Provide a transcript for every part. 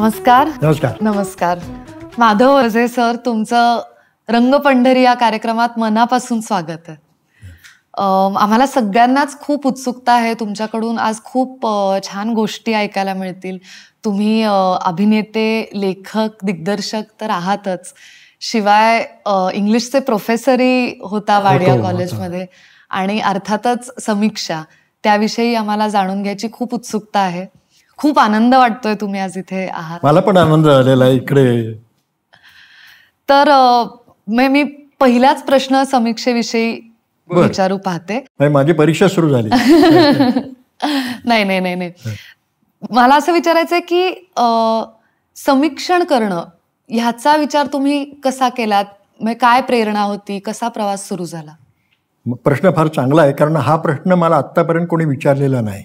नमस्कार. नमस्कार. नमस्कार. माधव वळसे सर, तुमचं रंगपंढरी या कार्यक्रमात मनापासून स्वागत आहे. आम्हाला सगळ्यांनाच खूप उत्सुकता आहे तुमच्याकडून. आज खूप छान गोष्टी ऐकायला मिळतील. तुम्ही अभिनेते, लेखक, दिग्दर्शक तर आहातच, शिवाय इंग्लिशचे प्रोफेसरही होता वाडिया कॉलेजमध्ये, आणि अर्थातच समीक्षा, त्याविषयी आम्हाला जाणून घ्यायची खूप उत्सुकता आहे. खूप आनंद वाटतोय तुम्ही आज इथे आहात. मला पण आनंद झालेला आहे इकडे. तर मी पहिलाच प्रश्न समीक्षेविषयी विचारू पाहते. माझी परीक्षा सुरू झाली. नाही नाही नाही नाही, मला असं विचारायचंय की समीक्षण करणं ह्याचा विचार तुम्ही कसा केलात? म्हणजे काय प्रेरणा होती, कसा प्रवास सुरू झाला? प्रश्न फार चांगला आहे, कारण हा प्रश्न मला आत्तापर्यंत कोणी विचारलेला नाही,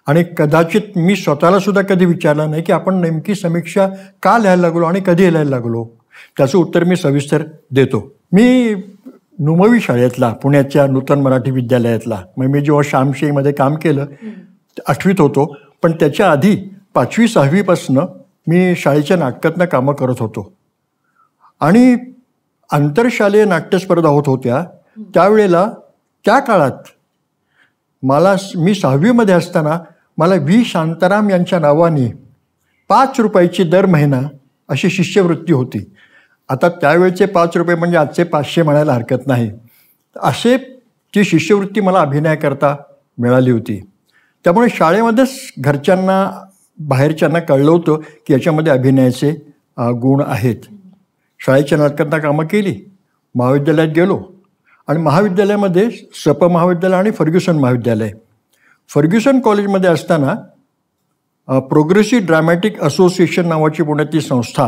आणि कदाचित मी स्वतःला सुद्धा कधी विचारलं नाही की आपण नेमकी समीक्षा का लिहायला लागलो आणि कधी लिहायला लागलो. त्याचं उत्तर मी सविस्तर देतो. मी नुमवी शाळेतला, पुण्याच्या नूतन मराठी विद्यालयातला, मग मी जेव्हा श्यामशाईमध्ये काम केलं 8वीत होतो, पण त्याच्या आधी 5वी 6वीपासनं मी शाळेच्या नाटकातनं कामं करत होतो. आणि आंतरशालेय नाट्यस्पर्धा होत होत्या त्यावेळेला. त्या काळात मी 6वीमध्ये असताना मला व्ही शांताराम यांच्या नावाने 5 रुपयाची दर महिना अशी शिष्यवृत्ती होती. आता त्यावेळचे 5 रुपये म्हणजे आजचे 500 म्हणायला हरकत नाही. असे ती शिष्यवृत्ती मला अभिनयाकरता मिळाली होती. त्यामुळे शाळेमध्येच घरच्यांना, बाहेरच्यांना कळलं होतं की याच्यामध्ये अभिनयाचे गुण आहेत. शाळेच्या नाटकांना कामं केली, महाविद्यालयात गेलो, आणि महाविद्यालयामध्ये सप महाविद्यालय आणि फर्ग्युसन महाविद्यालय. फर्ग्युसन कॉलेजमध्ये असताना प्रोग्रेसिव्ह ड्रॅमॅटिक असोसिएशन नावाची पुण्यातली संस्था,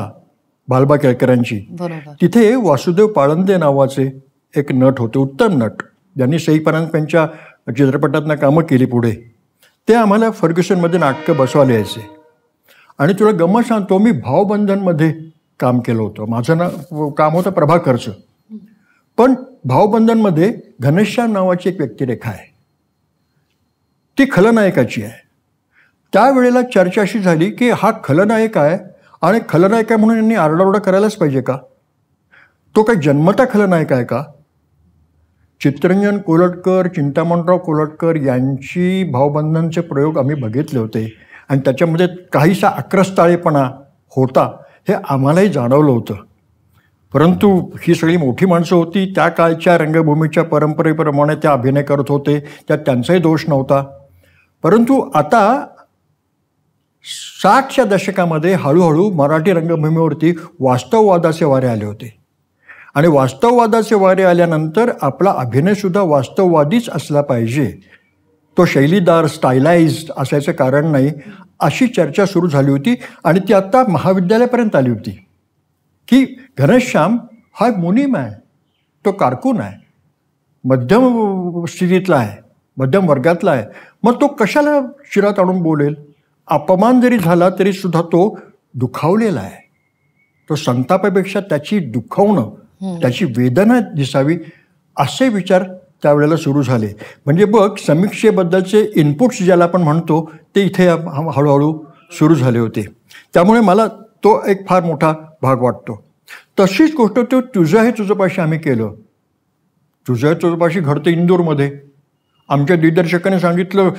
बालबा केळकरांची, तिथे वासुदेव पाळंदे नावाचे एक नट होते, उत्तम नट, ज्यांनी सई परांजपेंच्या चित्रपटातनं कामं केली पुढे. ते आम्हाला फर्ग्युसनमध्ये नाटकं बसवायला यायचे. आणि तुला गंमत सांगतो, मी भावबंधनमध्ये काम केलं होतं. माझं काम होतं प्रभाकरचं. पण भावबंधनमध्ये घनश्याम नावाची एक व्यक्तिरेखा आहे, ती खलनायकाची आहे. त्यावेळेला चर्चा अशी झाली की हा खलनायक आहे, आणि खलनायक आहे म्हणून यांनी आरडाओरडा करायलाच पाहिजे का? तो काय जन्मता खलनायक आहे का? चित्तरंजन कोलटकर, चिंतामणराव कोलटकर यांची भावबंधनचे प्रयोग आम्ही बघितले होते, आणि त्याच्यामध्ये काहीसा आक्रस्ताळेपणा होता हे आम्हालाही जाणवलं होतं. परंतु ही सगळी मोठी माणसं होती, त्या काळच्या रंगभूमीच्या परंपरेप्रमाणे त्या अभिनय करत होते, त्यात त्यांचाही दोष नव्हता. परंतु आता 60च्या दशकामध्ये हळूहळू मराठी रंगभूमीवरती वास्तववादाचे वारे आले होते, आणि वास्तववादाचे वारे आल्यानंतर आपला अभिनयसुद्धा वास्तववादीच असला पाहिजे, तो शैलीदार, स्टायलाइज्ड असायचं कारण नाही, अशी चर्चा सुरू झाली होती. आणि ती आत्ता महाविद्यालयापर्यंत आली होती की घनश्याम हा मुनीम आहे, तो कारकून आहे, मध्यम स्थितीतला आहे, मध्यम वर्गातला आहे, मग तो कशाला शिरात आणून बोलेल? अपमान जरी झाला तरी सुद्धा तो दुखावलेला आहे. तो संतापापेक्षा त्याची दुखावणं, त्याची वेदना दिसावी, असे विचार त्यावेळेला सुरू झाले. म्हणजे बघ, समीक्षेबद्दलचे इनपुट्स ज्याला आपण म्हणतो ते इथे हळूहळू सुरू झाले होते. त्यामुळे मला तो एक फार मोठा भाग वाटतो. तशीच गोष्ट तो तुझं हे तुझंपाशी आम्ही केलं. तुझं हे तुझंपाशी घडतं इंदूरमध्ये. आमच्या दिग्दर्शकाने सांगितलं,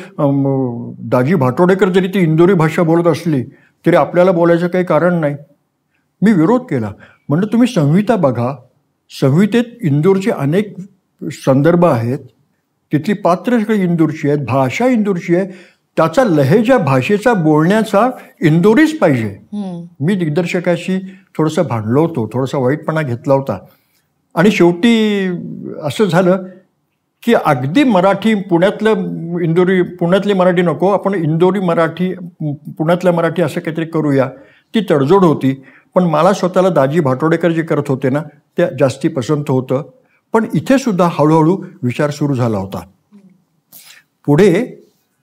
दाजी भाटोडेकर जरी ती इंदोरी भाषा बोलत असली तरी आपल्याला बोलायचं काही कारण नाही. मी विरोध केला. म्हणलं तुम्ही संहिता बघा, संहितेत इंदूरचे अनेक संदर्भ आहेत, तिथली पात्र सगळी इंदूरची आहेत, भाषा इंदूरची आहे, त्याचा लहेजा, भाषेचा, बोलण्याचा इंदोरीच पाहिजे. मी दिग्दर्शकाशी थोडंसं भांडलो होतो, थोडासा वाईटपणा घेतला होता, आणि शेवटी असं झालं की अगदी मराठी पुण्यातली मराठी नको, आपण इंदोरी मराठी, पुण्यातल्या मराठी असं काहीतरी करूया. ती तडजोड होती, पण मला स्वतःला दाजी भाटोडेकर जे करत होते ना ते जास्ती पसंत होतं. पण इथे सुद्धा हळूहळू विचार सुरू झाला होता. पुढे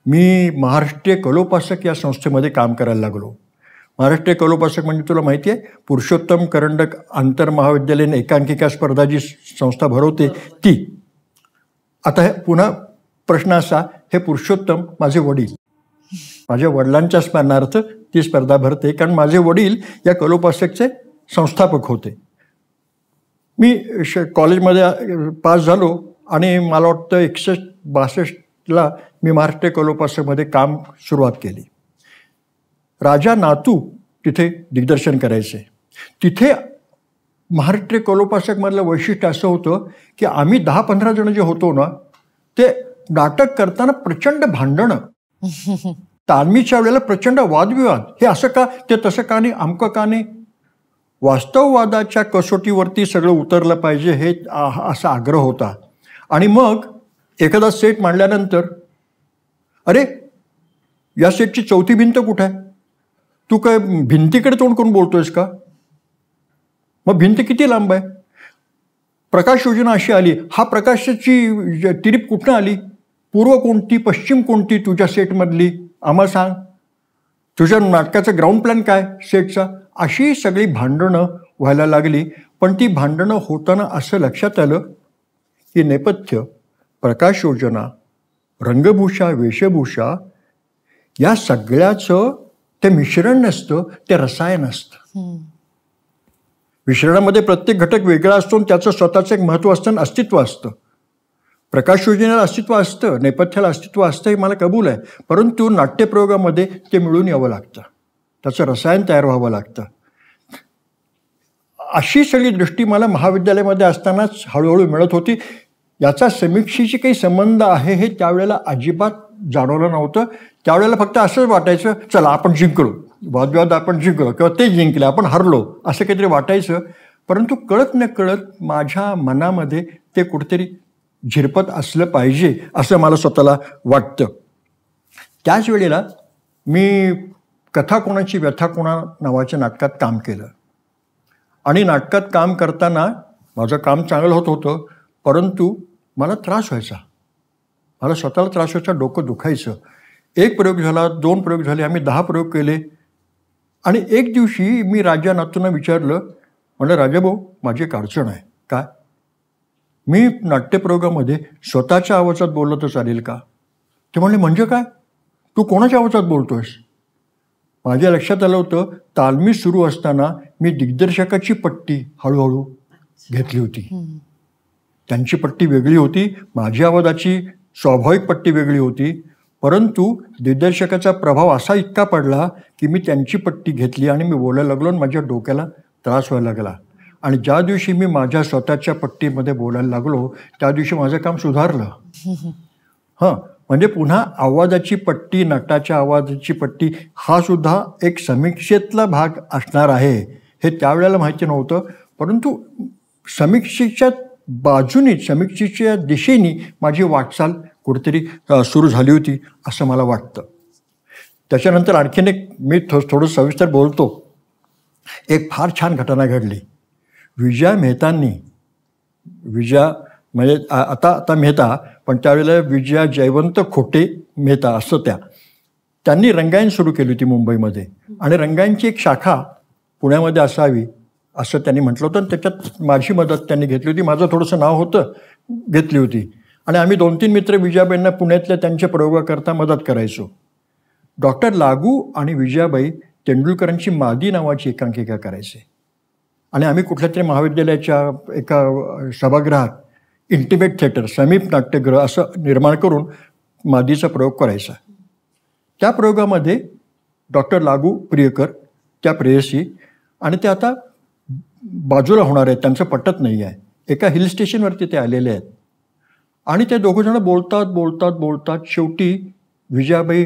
मी महाराष्ट्रीय कलोपासक या संस्थेमध्ये काम करायला लागलो. महाराष्ट्रीय कलोपासक म्हणजे तुला माहिती आहे, पुरुषोत्तम करंडक आंतरमहाविद्यालयीन एकांकिका स्पर्धा जी संस्था भरवते ती. आता हे पुन्हा प्रश्न असा, हे पुरुषोत्तम माझे वडील, माझ्या वडिलांच्या स्मरणार्थ ती स्पर्धा भरते, कारण माझे वडील या कलोपासकचे संस्थापक होते. मी कॉलेजमध्ये पास झालो आणि मला वाटतं 61-62ला मी महाराष्ट्र कलोपासकमध्ये काम सुरुवात केली. राजा नातू तिथे दिग्दर्शन करायचे. तिथे महाराष्ट्र कलोपासकमधलं वैशिष्ट्य असं होतं की आम्ही 10-15 जण जे होतो ना, ते नाटक करताना प्रचंड भांडणं, तालमीच्या वेळेला प्रचंड वादविवाद. हे असं का, ते तसं का नाही, अमकं का नाही. वास्तववादाच्या कसोटीवरती सगळं उतरलं पाहिजे हे असा आग्रह होता. आणि मग एखादा सेट मांडल्यानंतर, अरे या सेटची चौथी भिंत कुठं आहे, तू काय भिंतीकडे तोंड करून बोलतोयस का, मग भिंत किती लांब आहे, प्रकाश योजना अशी आली, हा प्रकाशाची तिरीप कुठनं आली, पूर्व कोणती पश्चिम कोणती तुझ्या सेटमधली आम्हाला सांग, तुझ्या नाटकाचा ग्राउंड प्लॅन काय सेटचा. अशी सगळी भांडणं व्हायला लागली. पण ती भांडणं होताना असं लक्षात आलं की नेपथ्य, प्रकाश योजना, रंगभूषा, वेशभूषा या सगळ्याचं ते मिश्रण नसतं, ते रसायन असतं. मिश्रणामध्ये प्रत्येक घटक वेगळा असतो आणि त्याचं स्वतःचं एक महत्त्व असतं आणि अस्तित्व असतं. प्रकाश योजनेला अस्तित्व असतं, नेपथ्याला अस्तित्व असतं, हे मला कबूल आहे. परंतु नाट्यप्रयोगामध्ये ते मिळून यावं लागतं, त्याचं रसायन तयार व्हावं लागतं. अशी सगळी दृष्टी मला महाविद्यालयामध्ये असतानाच हळूहळू मिळत होती. याचा समीक्षेशी काही संबंध आहे हे त्यावेळेला अजिबात जाणवलं नव्हतं. त्यावेळेला फक्त असंच वाटायचं, चला आपण जिंकलो, वादविवाद आपण जिंकलो किंवा ते जिंकले, आपण हरलो, असं काहीतरी वाटायचं. परंतु कळत न कळत माझ्या मनामध्ये ते कुठेतरी झिरपत असलं पाहिजे असं मला स्वतःला वाटतं. त्याच वेळेला मी कथा कोणाची व्यथा कोणा नावाच्या नाटकात काम केलं. आणि नाटकात काम करताना माझं काम चांगलं होत होतं, परंतु मला त्रास व्हायचा, मला स्वतःला त्रास व्हायचा, डोकं दुखायचं. 1 प्रयोग झाला, 2 प्रयोग झाले, आम्ही 10 प्रयोग केले. आणि एक दिवशी मी राजा नातूंना विचारलं, म्हणलं राजाभाऊ माझी एक अडचण आहे. काय? मी नाट्यप्रयोगामध्ये स्वतःच्या आवाजात बोललं तर चालेल का? ते म्हणले म्हणजे काय, तू कोणाच्या आवाजात बोलतोयस? माझ्या लक्षात आलं होतं, तालमी सुरू असताना मी दिग्दर्शकाची पट्टी हळूहळू घेतली होती. त्यांची पट्टी वेगळी होती, माझी आवाजाची स्वाभाविक पट्टी वेगळी होती. परंतु दिग्दर्शकाचा प्रभाव असा इतका पडला की मी त्यांची पट्टी घेतली आणि मी बोलायला लागलो आणि माझ्या डोक्याला त्रास व्हायला लागला. आणि ज्या दिवशी मी माझ्या स्वतःच्या पट्टीमध्ये बोलायला लागलो त्या दिवशी माझं काम सुधारलं. म्हणजे पुन्हा आवाजाची पट्टी, नटाच्या आवाजाची पट्टी हा सुद्धा एक समीक्षेतला भाग असणार आहे हे त्यावेळेला माहिती नव्हतं. परंतु समीक्षेच्या बाजूनी, समीक्षेच्या दिशेने माझी वाटचाल कुठेतरी सुरू झाली होती असं मला वाटतं. त्याच्यानंतर आणखीन एक मी थोडं सविस्तर बोलतो. एक फार छान घटना घडली. विजया मेहतांनी, विजया म्हणजे आता मेहता, पण त्यावेळेला विजया जयवंत खोटे मेहता असं त्यांनी रंगायन सुरू केली होती मुंबईमध्ये. आणि रंगायनची एक शाखा पुण्यामध्ये असावी असं त्यांनी म्हटलं होतं. आणि त्याच्यात माझी मदत त्यांनी घेतली होती, माझं थोडंसं नाव होतं, घेतली होती. आणि आम्ही 2-3 मित्र विजयाबाईंना पुण्यातल्या त्यांच्या प्रयोगाकरता मदत करायचो. डॉक्टर लागू आणि विजयाबाई तेंडुलकरांची मादी नावाची एकांकिका करायचे. आणि आम्ही कुठल्या तरी महाविद्यालयाच्या एका सभागृहात इंटिमेट थिएटर, समीप नाट्यगृह असं निर्माण करून मादीचा प्रयोग करायचा. त्या प्रयोगामध्ये डॉक्टर लागू प्रियकर, त्या प्रेयसी, आणि ते आता बाजूला होणार आहेत, त्यांचं पटत नाही आहे. एका हिल स्टेशनवरती ते आलेले आहेत. आणि ते दोघंजणं बोलतात. शेवटी विजयाबाई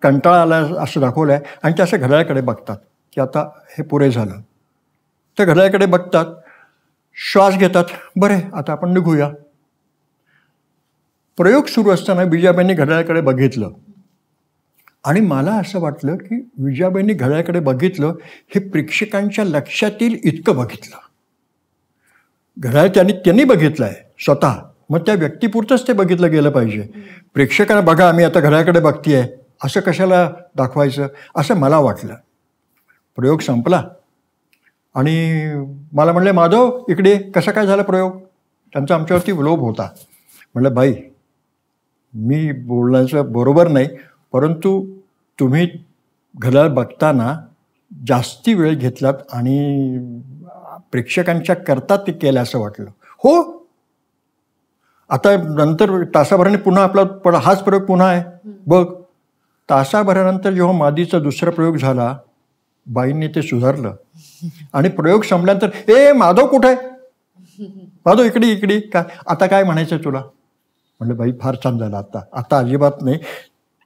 कंटाळा आला असं दाखवलं आहे आणि ते असं घड्याळाकडे बघतात की आता हे पुरे झालं. त्या घड्याळाकडे बघतात, श्वास घेतात, बरे आता आपण निघूया. प्रयोग सुरू असताना विजयाबाईंनी घड्याळाकडे बघितलं आणि मला असं वाटलं की विजयाबाईंनी घड्याळाकडे बघितलं हे प्रेक्षकांच्या लक्षात येईल इतकं बघितलं. घड्याळ त्यांनी बघितलं आहे स्वतः, मग त्या व्यक्तीपुरतंच ते बघितलं गेलं पाहिजे. प्रेक्षकांना बघा आम्ही आता घड्याळाकडे बघतीये असं कशाला दाखवायचं असं मला वाटलं. प्रयोग संपला आणि मला म्हणले, माधव इकडे, कसा काय झाला प्रयोग? त्यांचा आमच्यावरती लोभ होता. म्हणलं बाई मी बोलण्याचं बरोबर नाही, परंतु तुम्ही घराला बघताना जास्ती वेळ घेतलात आणि प्रेक्षकांच्या करता ते केलं असं वाटलं. हो, आता नंतर तासाभराने पुन्हा आपला हाच प्रयोग पुन्हा आहे बघ. तासाभरानंतर जेव्हा मादीचा दुसरा प्रयोग झाला, बाईंनी ते सुधारलं आणि प्रयोग संपल्यानंतर ए माधव कुठे आहे, माधव इकडे इकडे, काय आता काय म्हणायचं तुला. म्हणलं बाई फार छान झालं, आता अजिबात नाही.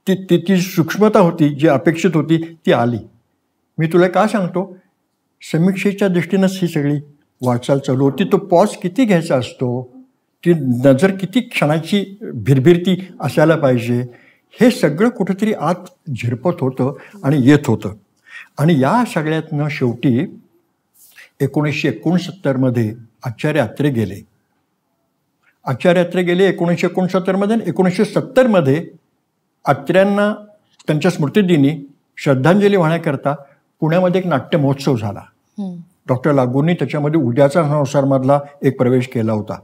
ती सूक्ष्मता होती जी अपेक्षित होती ती आली. मी तुला का सांगतो, समीक्षेच्या दृष्टीनंच ही सगळी वाटचाल चालू होती. तो पॉज किती घ्यायचा असतो, ती नजर किती क्षणाची भिरभिरती असायला पाहिजे, हे सगळं कुठेतरी आत झिरपत होतं आणि येत होतं. आणि या सगळ्यातनं शेवटी 1969 आचार्य अत्रे गेले. 1969 1970 अत्र्यांना त्यांच्या स्मृतिदिनी श्रद्धांजली वाहण्याकरता पुण्यामध्ये एक नाट्य महोत्सव झाला. डॉक्टर लागूंनी त्याच्यामध्ये उद्याचा संसारमधला एक प्रवेश केला होता.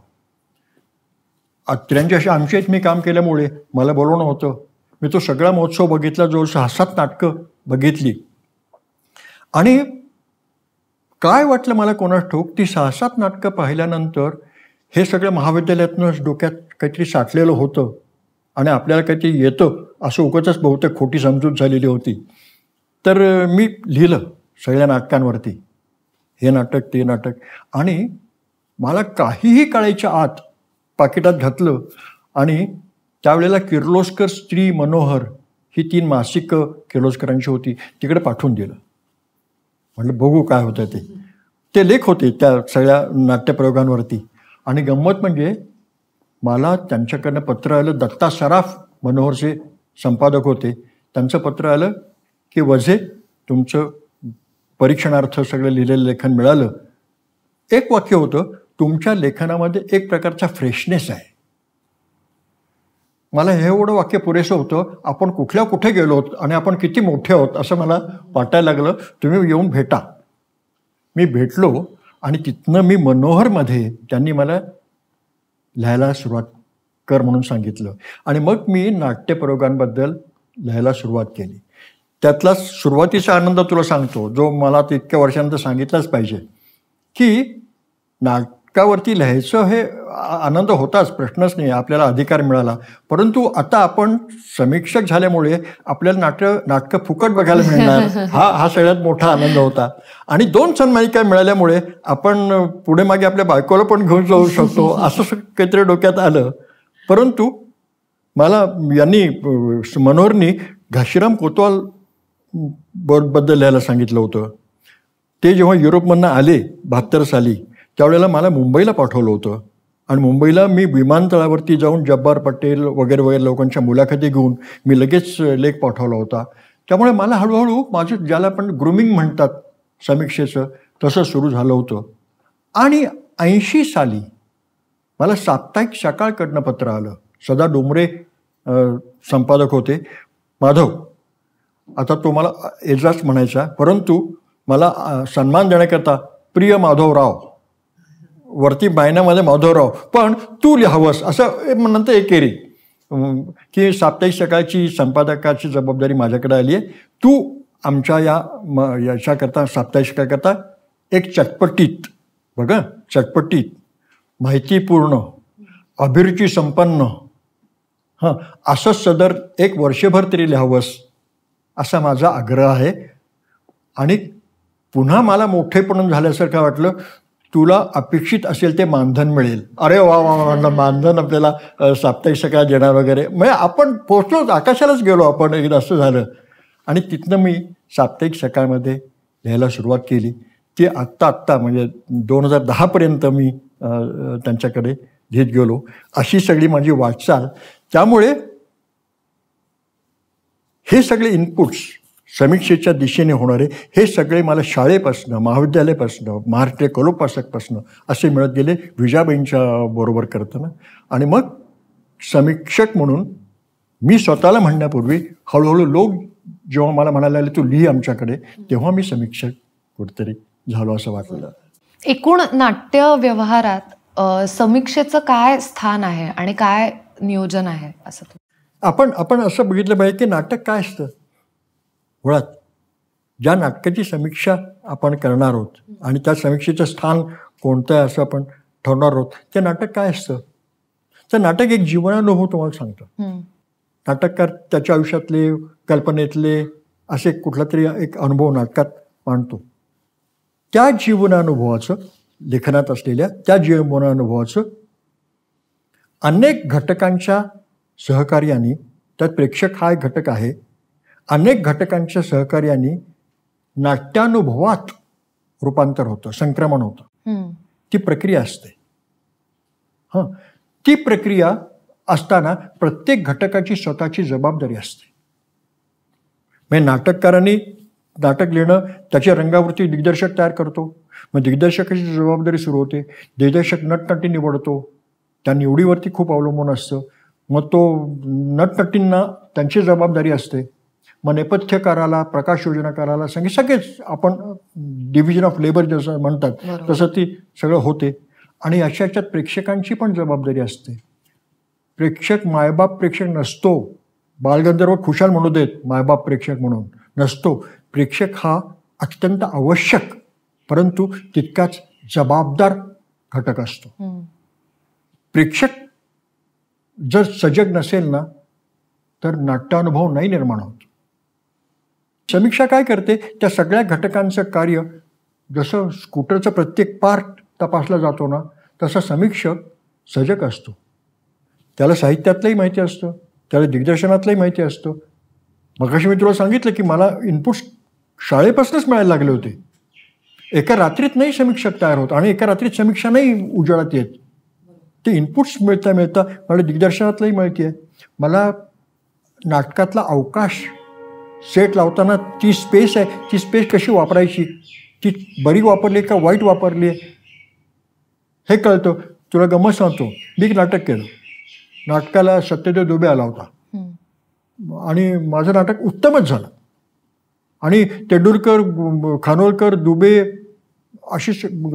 अत्र्यांच्या आमच्या मी काम केल्यामुळे मला बोलवणं होतं. मी तो सगळा महोत्सव बघितला, जवळ 6-7 नाटकं बघितली. आणि काय वाटलं मला कोणास ठाऊक, ती 6-7 नाटकं पाहिल्यानंतर हे सगळं महाविद्यालयातनं डोक्यात काहीतरी साठलेलं होतं आणि आपल्याला काहीतरी येतं असं उगाचच बहुतेक खोटी समजूत झालेली होती. तर मी लिहिलं सगळ्या नाटकांवरती, हे नाटक ते नाटक. आणि मला काहीही कळायच्या आत पाकिटात घातलं आणि त्यावेळेला किर्लोस्कर, स्त्री, मनोहर ही 3 मासिकं किर्लोस्करांची होती, तिकडे पाठवून दिलं. म्हटलं बघू काय होतं ते. ते लेख होते त्या सगळ्या नाट्यप्रयोगांवरती. आणि गंमत म्हणजे मला त्यांच्याकडनं पत्र आलं. दत्ता सराफ मनोहरचे संपादक होते. त्यांचं पत्र आलं की वझे, तुमचं परीक्षणार्थ सगळं लिहिलेलं लेखन मिळालं. एक वाक्य होतं, तुमच्या लेखनामध्ये एक प्रकारचा फ्रेशनेस आहे. मला हे एवढं वाक्य पुरेसं होतं. आपण कुठे गेलो आहोत आणि आपण किती मोठे आहोत असं मला वाटायला लागलं. तुम्ही येऊन भेटा. मी भेटलो आणि तिथनं मी मनोहरमध्ये त्यांनी मला लिहायला सुरुवात कर म्हणून सांगितलं. आणि मग मी नाट्यप्रयोगांबद्दल लिहायला सुरुवात केली. त्यातला सुरुवातीचा आनंद तुला सांगतो, जो मला तितक्या वर्षानंतर सांगितलाच पाहिजे, की नाटकावरती लिहायचं हे आनंद होताच, प्रश्नच नाही, आपल्याला अधिकार मिळाला. परंतु आता आपण समीक्षक झाल्यामुळे आपल्याला नाटकं फुकट बघायला मिळणार, हा सगळ्यात मोठा आनंद होता. आणि 2 सन्मानिका मिळाल्यामुळे आपण पुढे मागे आपल्या बायकोला पण घेऊन जाऊ शकतो असं काहीतरी डोक्यात आलं. परंतु मला मनोहरनी घाशीराम कोतवाल बद्दल लिहायला सांगितलं होतं. ते जेव्हा युरोपमधनं आले 72 साली, त्यावेळेला मला मुंबईला पाठवलं होतं. आणि मुंबईला मी विमानतळावरती जाऊन जब्बार पटेल वगैरे वगैरे लोकांच्या मुलाखती घेऊन मी लगेच लेख पाठवला होता. त्यामुळे मला हळूहळू माझं, ज्याला आपण ग्रूमिंग म्हणतात समीक्षेचं, तसं सुरू झालं होतं. आणि 80 साली मला साप्ताहिक सकाळकडनं पत्र आलं. सदा डोंबरे संपादक होते. माधव, आता तो मला एजाज म्हणायचा, परंतु मला सन्मान देण्याकरता प्रिय माधवराव, वरती बायनामध्ये माधवराव, पण तू लिहावंस असं नंतर एकेरी, की साप्ताहिक सकाळची संपादकाची जबाबदारी माझ्याकडे आली आहे. तू आमच्या याच्याकरता साप्ताहिक सकाळकरता एक चटपटीत, बघा चटपटीत, माहितीपूर्ण, अभिरुची संपन्न, असं सदर 1 वर्षभर तरी लिहावंस असा माझा आग्रह आहे. आणि पुन्हा मला मोठेपण झाल्यासारखं वाटलं, तुला अपेक्षित असेल ते मानधन मिळेल. अरे वा वा वा, मानधन आपल्याला साप्ताहिक सकाळ देणार वगैरे. म्हणजे आपण पोचलो, आकाशालाच गेलो आपण, एकदा असं झालं. आणि तिथनं मी साप्ताहिक सकाळमध्ये लिहायला सुरुवात केली. ती आत्ता म्हणजे 2010पर्यंत मी त्यांच्याकडे लिहित गेलो. अशी सगळी माझी वाटचाल. त्यामुळे हे सगळे इनपुट्स समीक्षेच्या दिशेने होणारे, हे सगळे मला शाळेपासनं, महाविद्यालयापासनं, महाराष्ट्रीय कलोपासकपासनं असे मिळत गेले विजाबाईंच्या बरोबर करताना. आणि मग समीक्षक म्हणून मी स्वतःला म्हणण्यापूर्वी हळूहळू लोक जेव्हा मला म्हणायला लागले तू लिही आमच्याकडे, तेव्हा मी समीक्षक कुठेतरी झालो असं वाटलं. एकूण नाट्य व्यवहारात समीक्षेचं काय स्थान आहे आणि काय नियोजन आहे असं आपण असं बघितलं पाहिजे की नाटक काय असतं. मुळात ज्या नाटकाची समीक्षा आपण करणार आहोत आणि त्या समीक्षेचं स्थान कोणतं आहे असं आपण ठरवणार आहोत, ते नाटक काय असतं? तर नाटक एक जीवनानुभव तुम्हाला सांगतं. नाटककार त्याच्या आयुष्यातले, कल्पनेतले असे कुठला तरी एक अनुभव नाटकात मांडतो. त्या जीवनानुभवाचं, लेखनात असलेल्या त्या जीवनानुभवाचं अनेक घटकांच्या सहकार्याने, त्यात प्रेक्षक हा एक घटक आहे, अनेक घटकांच्या सहकार्याने नाट्यानुभवात रूपांतर होतं, संक्रमण होतं. ती प्रक्रिया असते. ती प्रक्रिया असताना प्रत्येक घटकाची स्वतःची जबाबदारी असते. म्हणजे नाटककारांनी नाटक लिहिणं, त्याच्या रंगावरती दिग्दर्शक तयार करतो, मग दिग्दर्शकाची जबाबदारी सुरू होते. दिग्दर्शक नटनटी निवडतो, त्या निवडीवरती खूप अवलंबून असतं. मग तो नटनटींना त्यांची जबाबदारी असते. मग नेपथ्यकाराला, प्रकाश योजनाकाराला, सगळेच आपण डिव्हिजन ऑफ लेबर जसं म्हणतात तसं ती सगळं होते. आणि अशा याच्यात प्रेक्षकांची पण जबाबदारी असते. प्रेक्षक मायबाप प्रेक्षक नसतो. बालगंधर्व खुशाल म्हणू देत मायबाप प्रेक्षक म्हणून नसतो. प्रेक्षक हा अत्यंत आवश्यक परंतु तितकाच जबाबदार घटक असतो. प्रेक्षक जर सजग नसेल ना तर नाट्यानुभव नाही निर्माण होत. समीक्षा काय करते, त्या सगळ्या घटकांचं कार्य, जसं स्कूटरचं प्रत्येक पार्ट तपासला जातो ना तसा समीक्षक सजग असतो. त्याला साहित्यातलंही माहिती असतं, त्याला दिग्दर्शनातलंही माहिती असतं. मगाशी मी तुला सांगितलं की मला इनपुट्स शाळेपासूनच मिळायला लागले होते. एका रात्रीत नाही समीक्षक तयार होत आणि एका रात्रीत समीक्षा नाही उजाळात येत. ते इनपुट्स मिळता मला दिग्दर्शनातलंही माहिती आहे. मला नाटकातला अवकाश सेट लावताना ती स्पेस आहे, ती स्पेस कशी वापरायची, ती बरी वापरली का वाईट वापरली आहे हे कळतं. तुला गंमत सांगतो, मी एक नाटक केलं. नाटकाला सत्यदेव दुबे आला होता आणि माझं नाटक उत्तमच झालं. आणि तेंडुलकर, खानोलकर, दुबे अशी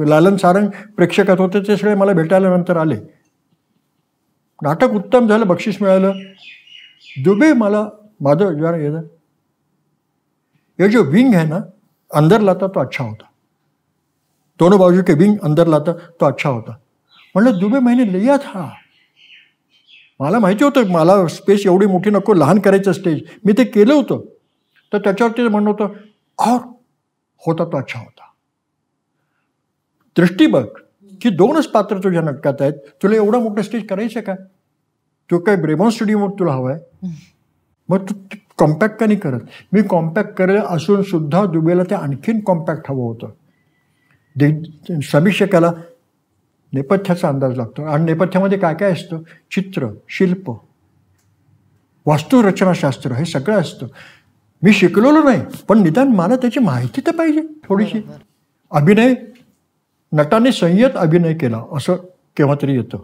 लालन सारंग प्रेक्षकात होते, ते सगळे मला भेटायला नंतर आले. नाटक उत्तम झालं, बक्षीस मिळालं. दुबे मला माझं ये जो विंग है ना अंदर लाता तो अच्छा होता, दोनों बाजू के विंग अंदर लाता तो अच्छा होता. म्हणलं दुबे मैंने लिया था. मला माहिती होतं मला स्पेस एवढी मोठी नको, लहान करायचं स्टेज, मी ते केलं होतं. तर त्याच्यावरती म्हणणं होतं और होता तो अच्छा होता. दृष्टी बघ की 2च पात्र तुझ्या नाटकात आहेत, तुला एवढं मोठं स्टेज करायचं का? तो काय ब्रेबॉन स्टुडिओ तुला हवा आहे? मग तू कॉम्पॅक्ट का नाही करत? मी कॉम्पॅक्ट करत असून सुद्धा दुबेला ते आणखीन कॉम्पॅक्ट हवं होतं. समीक्षकाला नेपथ्याचा अंदाज लागतो आणि नेपथ्यामध्ये काय काय असतं, चित्र, शिल्प, वास्तुरचनाशास्त्र हे सगळं असतं. मी शिकलेलो नाही पण निदान मला त्याची माहिती तर पाहिजे थोडीशी. अभिनय, नटाने संयत अभिनय केला असं केव्हा तरी येतं.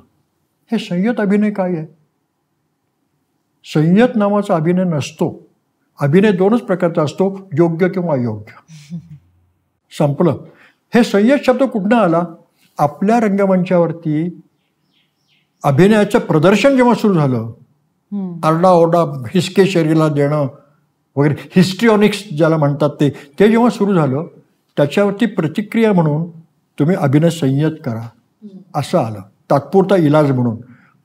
हे संयत अभिनय काय आहे? संयत नावाचा अभिनय नसतो. अभिनय 2च प्रकारचा असतो, योग्य किंवा अयोग्य. संपलं. हे संयत शब्द कुठनं आला? आपल्या रंगमंचावरती अभिनयाचं प्रदर्शन जेव्हा सुरू झालं, आरडाओरडा, हिसके शरीराला देणं वगैरे, हिस्ट्रिऑनिक्स ज्याला म्हणतात ते जेव्हा सुरू झालं, त्याच्यावरती प्रतिक्रिया म्हणून तुम्ही अभिनय संयत करा असं आलं, तात्पुरता इलाज म्हणून.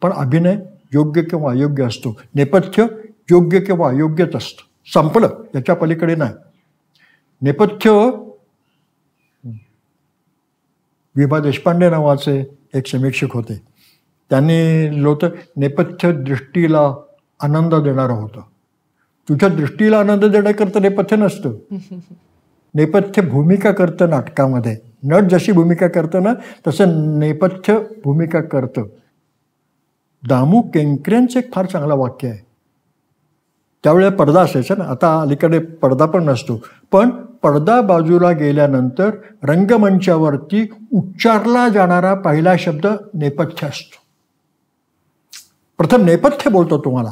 पण अभिनय योग्य किंवा अयोग्य असतो, नेपथ्य योग्य किंवा अयोग्यच असतं. संपलं, याच्या पलीकडे नाही. नेपथ्य, विभा देशपांडे नावाचे एक समीक्षक होते, त्यांनी होतं नेपथ्य दृष्टीला आनंद देणारं होतं. तुझ्या दृष्टीला आनंद देण्याकरता नेपथ्य नसतं. नेपथ्य भूमिका करतं नाटकामध्ये. नट जशी भूमिका करतं ना तसं नेपथ्य भूमिका करतं. दामू केंकरेंचं एक फार चांगला वाक्य आहे. त्यावेळेला पडदा असायचा ना, आता अलीकडे पडदा पण नसतो, पण पडदा बाजूला गेल्यानंतर रंगमंचावरती उच्चारला जाणारा पहिला शब्द नेपथ्य असतो. प्रथम नेपथ्य बोलतो तुम्हाला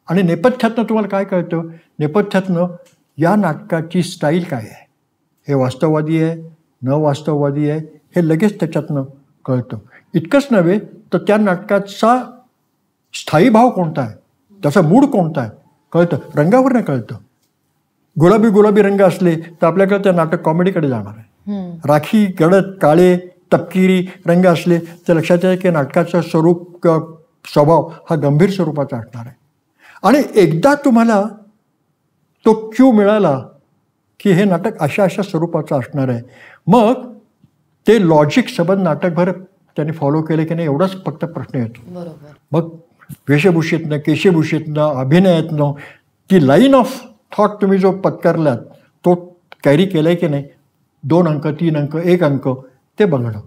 आणि नेपथ्यातनं तुम्हाला काय कळतं? नेपथ्यातनं या नाटकाची स्टाईल काय आहे, हे वास्तववादी आहे न वास्तववादी आहे हे लगेच त्याच्यातनं कळतं. इतकंच नव्हे तर त्या नाटकाचा स्थायी भाव कोणता आहे, त्याचा मूड कोणता आहे कळतं, रंगावरनं कळतं. गुलाबी गुलाबी रंग असले तर आपल्याकडे ते नाटक कॉमेडीकडे जाणार आहे. राखी गडद काळे तपकिरी रंग असले तर लक्षात येईल की नाटकाचं स्वरूप स्वभाव हा गंभीर स्वरूपाचा असणार आहे. आणि एकदा तुम्हाला तो क्यू मिळाला की हे नाटक अशा अशा स्वरूपाचं असणार आहे, मग ते लॉजिक सबंध नाटकभर त्यांनी फॉलो केले की नाही एवढाच फक्त प्रश्न येतो. मग वेशभूषेतनं केशभूषेतनं अभिनयातनं ती लाईन ऑफ थॉट तुम्ही जो पत्करलात तो कॅरी केलाय की नाही, 2 अंक 3 अंक 1 अंक ते बघणं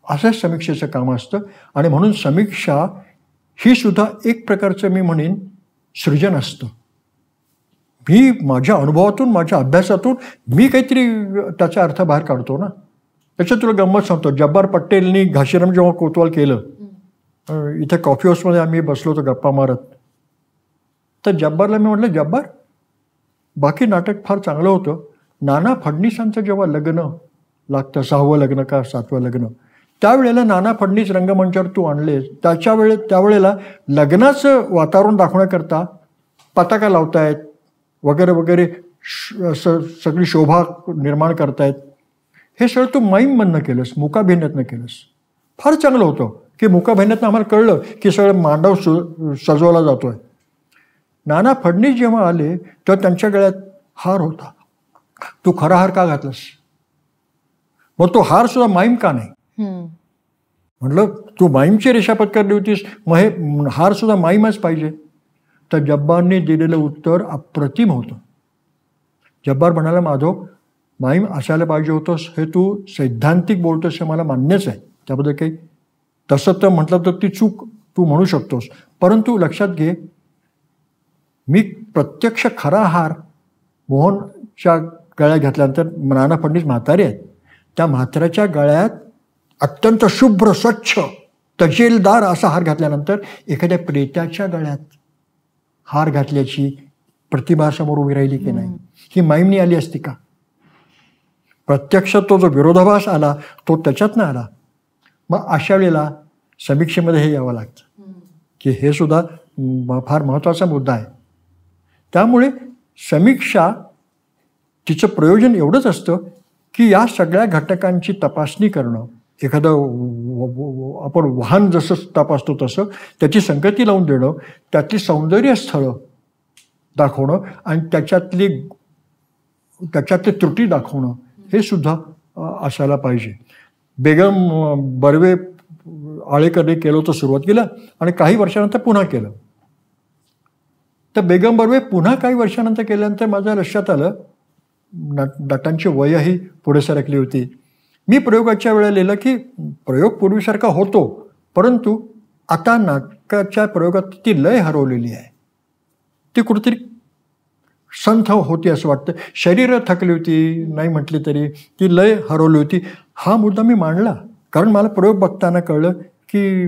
असंच समीक्षेचं काम असतं. आणि म्हणून समीक्षा ही सुद्धा एक प्रकारचं मी म्हणेन सृजन असतं. मी माझ्या अनुभवातून माझ्या अभ्यासातून मी काहीतरी त्याचा अर्थ बाहेर काढतो ना. त्याच्यात तुला गंमत सांगतो, जब्बार पटेलनी घाशीराम जेव्हा कोतवाल केलं, इथे कॉफी हाऊसमध्ये आम्ही बसलो होतो गप्पा मारत, तर जब्बारला मी म्हटलं, जब्बार बाकी नाटक फार चांगलं होतं, नाना फडणीसांचं जेव्हा लग्न लागतं, 6वं लग्न का 7वं लग्न, त्यावेळेला नाना फडणीस रंगमंचावर तू आणले, त्यावेळेला लग्नाचं वातावरण दाखवण्याकरता पताका लावतायत वगैरे वगैरे, सगळी शोभा निर्माण करतायत, हे सगळं तू माईममधनं केलंस, मुकाभिनयातनं केलंस. फार चांगलं होतं की मुकाभिनयातनं आम्हाला कळलं की सगळं मांडव सजवला जातोय. नाना फडणीस जेव्हा आले तेव्हा त्यांच्या गळ्यात हार होता, तू खरा हार का घातलास? मग तो हार सुद्धा माईम का नाही? म्हटलं तू माईमची रेषा पत्करली होतीस, मग हे हार सुद्धा माईमच पाहिजे. तर जब्बारने दिलेलं उत्तर अप्रतिम होतं. जब्बार म्हणाला, माधव माईम असायला पाहिजे होतंस, हे तू सैद्धांतिक बोलतोस हे मला मान्यच आहे, त्याबद्दल काही तसं तर म्हटलं तर ती चूक तू म्हणू शकतोस, परंतु लक्षात घे मी प्रत्यक्ष खरा हार मोहनच्या गळ्यात घातल्यानंतर, नाना फडणीस म्हातारे आहेत, त्या म्हाताऱ्याच्या गळ्यात अत्यंत शुभ्र स्वच्छ तजेलदार असा हार घातल्यानंतर एखाद्या प्रेत्याच्या गळ्यात हार घातल्याची प्रतिभा समोर उभी राहिली की नाही? ही माईमनी आली असती का? प्रत्यक्ष तो जो विरोधाभास आला तो त्याच्यातनं आला. मग अशा वेळेला समीक्षेमध्ये हे यावं लागतं की हे सुद्धा फार महत्त्वाचा मुद्दा आहे. त्यामुळे समीक्षा तिचं प्रयोजन एवढंच असतं की या सगळ्या घटकांची तपासणी करणं, एखादं आपण वाहन जसं तपासतो तसं त्याची संगती लावून देणं, त्यातली सौंदर्य स्थळं दाखवणं आणि त्याच्यातली त्रुटी दाखवणं, हे सुद्धा असायला पाहिजे. बेगम बर्वे आळेकरने केलं होतं सुरुवातीला आणि काही वर्षानंतर पुन्हा केलं. तर बेगम बर्वे पुन्हा काही वर्षानंतर केल्यानंतर माझ्या लक्षात आलं, नटांची वयही पुढे सरकली होती. मी प्रयोगाच्या वेळेला लिहिलं की प्रयोग पूर्वीसारखा होतो, परंतु आता नाटकाच्या प्रयोगात ती लय हरवलेली आहे, ती कुठेतरी संथ होती असं वाटतं. शरीरं थकली होती नाही म्हटली तरी ती लय हरवली होती. हा मुद्दा मी मांडला कारण मला प्रयोग बघताना कळलं की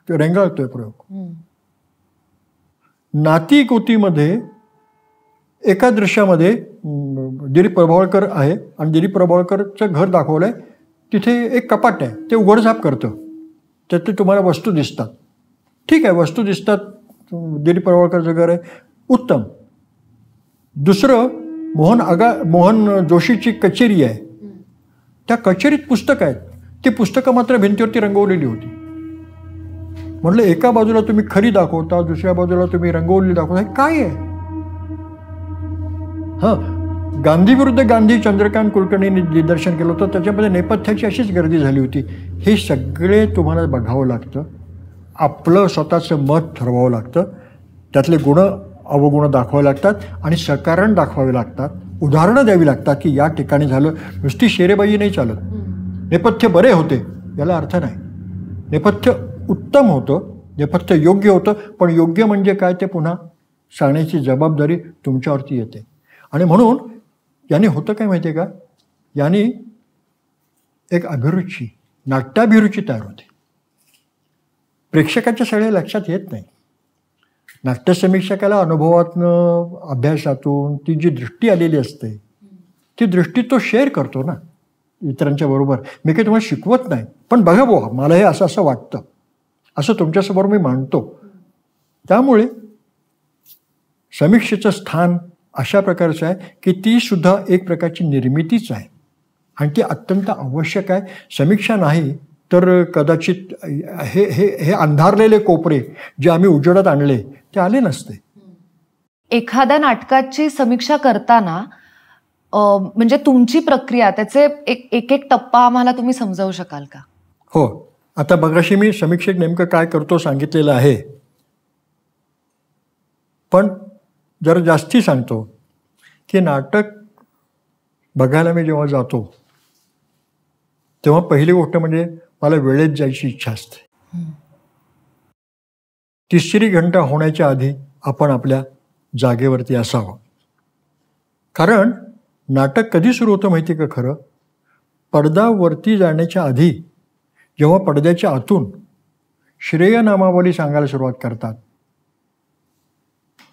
रेंगाळतोय प्रयोग. नाती गोतीमध्ये एका दृश्यामध्ये दिलीप प्रभावळकर आहे आणि दिलीप प्रभावळकरचं घर दाखवलं आहे, तिथे एक कपाट आहे, ते उघडझाप करतं, त्यात तुम्हाला वस्तू दिसतात. ठीक आहे, वस्तू दिसतात, दिलीप प्रभावळकरचं घर आहे, उत्तम. दुसरं मोहन जोशीची कचेरी आहे, त्या कचेरीत पुस्तकं आहेत, ती पुस्तकं मात्र भिंतीवरती रंगवलेली होती. म्हटलं एका बाजूला तुम्ही खरी दाखवता, दुसऱ्या बाजूला तुम्ही रंगवलेली दाखवता, हे काय आहे? हां, गांधी विरुद्ध गांधी चंद्रकांत कुलकर्णींनी दिग्दर्शन केलं होतं, त्याच्यामध्ये नेपथ्याची अशीच गर्दी झाली होती. हे सगळे तुम्हाला बघावं लागतं, आपलं स्वतःचं मत ठरवावं लागतं, त्यातले गुण अवगुण दाखवावे लागतात आणि सकारण दाखवावे लागतात, उदाहरणं द्यावी लागतात की या ठिकाणी झालं. नुसती शेरेबाई नाही चालत. नेपथ्य बरे होते याला अर्थ नाही, नेपथ्य उत्तम होतं, नेपथ्य योग्य होतं, पण योग्य म्हणजे काय ते पुन्हा सांगण्याची जबाबदारी तुमच्यावरती येते. आणि म्हणून याने होतं काय माहिती आहे का, याने एक अभिरुची, नाट्याभिरुची तयार होते. प्रेक्षकाच्या सगळ्या लक्षात येत नाही. नाट्यसमीक्षकाला अनुभवातनं अभ्यासातून ती जी दृष्टी आलेली असते ती दृष्टी तो शेअर करतो ना इतरांच्या बरोबर. मी काही तुम्हाला शिकवत नाही, पण बघा बुवा मला हे असं असं वाटतं, असं तुमच्यासमोर मी मांडतो. त्यामुळे समीक्षेचं स्थान अशा प्रकारचं आहे की ती सुद्धा एक प्रकारची निर्मितीच आहे आणि ती अत्यंत आवश्यक आहे. समीक्षा नाही तर कदाचित हे हे हे अंधारलेले कोपरे जे आम्ही उजेडात आणले ते आले नसते. एखाद्या नाटकाची समीक्षा करताना म्हणजे तुमची प्रक्रिया, त्याचे एक एक टप्पा आम्हाला तुम्ही समजावू शकाल का? हो, आता मगाशी मी समीक्षक नेमकं काय करतो सांगितलेलं आहे, पण जरा जास्ती सांगतो की नाटक बघायला मी जेव्हा जातो तेव्हा पहिली गोष्ट म्हणजे मला वेळेत जायची इच्छा असते. तिसरी घंटा होण्याच्या आधी आपण आपल्या जागेवरती असावं. कारण नाटक कधी सुरू होतं माहिती का? खरं पडद्यावरती जाण्याच्या आधी, जेव्हा पडद्याच्या आतून श्रेयनामावली सांगायला सुरुवात करतात,